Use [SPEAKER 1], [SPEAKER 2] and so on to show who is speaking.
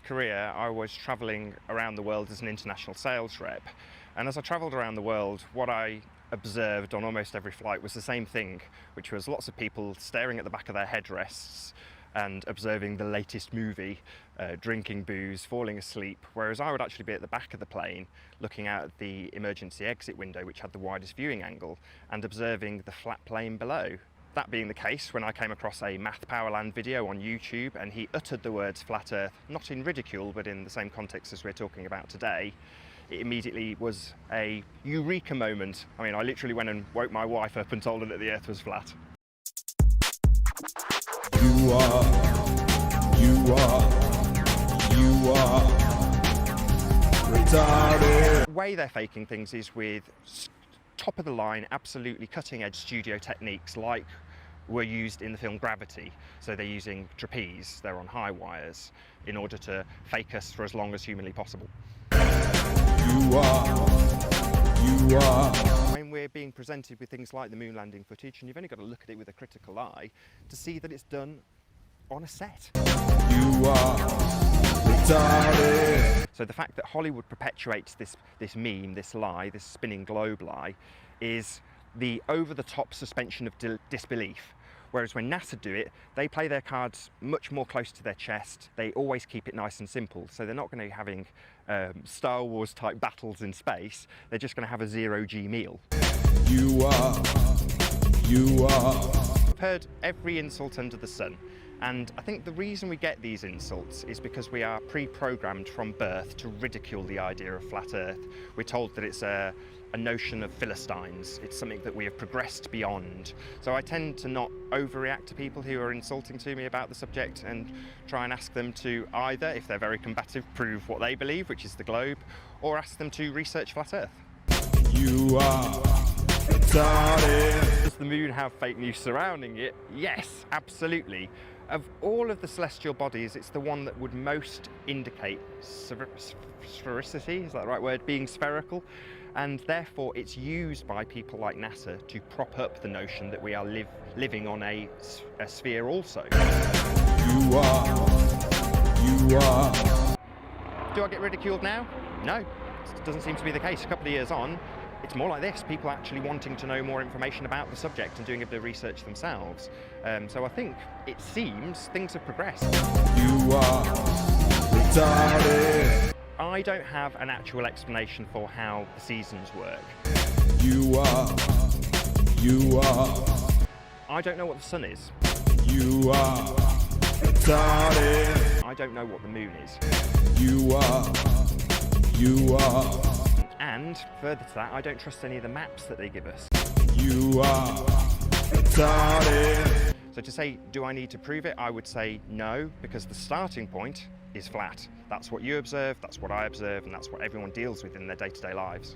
[SPEAKER 1] career, I was travelling around the world as an international sales rep. And as I travelled around the world, what I observed on almost every flight was the same thing, which was lots of people staring at the back of their headrests and observing the latest movie, drinking booze, falling asleep, whereas I would actually be at the back of the plane looking out at the emergency exit window, which had the widest viewing angle, and observing the flat plane below. That being the case, when I came across a Math Powerland video on YouTube and he uttered the words flat earth, not in ridicule, but in the same context as we're talking about today, it immediately was a eureka moment. I mean, I literally went and woke my wife up and told her that the earth was flat.
[SPEAKER 2] You are retarded.
[SPEAKER 1] The way they're faking things is with top of the line, absolutely cutting edge studio techniques like were used in the film Gravity. So they're using trapeze, they're on high wires in order to fake us for as long as humanly possible.
[SPEAKER 2] You are.
[SPEAKER 1] When we're being presented with things like the moon landing footage, and you've only got to look at it with a critical eye to see that it's done on a set.
[SPEAKER 2] You are retarded.
[SPEAKER 1] So the fact that Hollywood perpetuates this meme, this lie, this spinning globe lie, is the over-the-top suspension of disbelief. Whereas when NASA do it, they play their cards much more close to their chest. They always keep it nice and simple. So they're not going to be having Star Wars type battles in space. They're just going to have a zero-G meal.
[SPEAKER 2] You are.
[SPEAKER 1] I've heard every insult under the sun. And I think the reason we get these insults is because we are pre-programmed from birth to ridicule the idea of flat Earth. We're told that it's a notion of Philistines. It's something that we have progressed beyond. So I tend to not overreact to people who are insulting to me about the subject and try and ask them to either, if they're very combative, prove what they believe, which is the globe, or ask them to research flat Earth.
[SPEAKER 2] You are retarded.
[SPEAKER 1] Does the moon have fake news surrounding it? Yes, absolutely. Of all of the celestial bodies, it's the one that would most indicate sphericity, is that the right word, being spherical, and therefore it's used by people like NASA to prop up the notion that we are living on a sphere also.
[SPEAKER 2] You are.
[SPEAKER 1] Do I get ridiculed now? No, it doesn't seem to be the case. A couple of years on, it's more like this, people actually wanting to know more information about the subject and doing a bit of research themselves. So I think it seems things have progressed.
[SPEAKER 2] You are retarded.
[SPEAKER 1] I don't have an actual explanation for how the seasons work.
[SPEAKER 2] You are.
[SPEAKER 1] I don't know what the sun is.
[SPEAKER 2] You are retarded.
[SPEAKER 1] I don't know what the moon is.
[SPEAKER 2] You are.
[SPEAKER 1] And further to that, I don't trust any of the maps that they give us.
[SPEAKER 2] You are retarded.
[SPEAKER 1] So to say, do I need to prove it? I would say no, because the starting point is flat. That's what you observe, that's what I observe, and that's what everyone deals with in their day-to-day lives.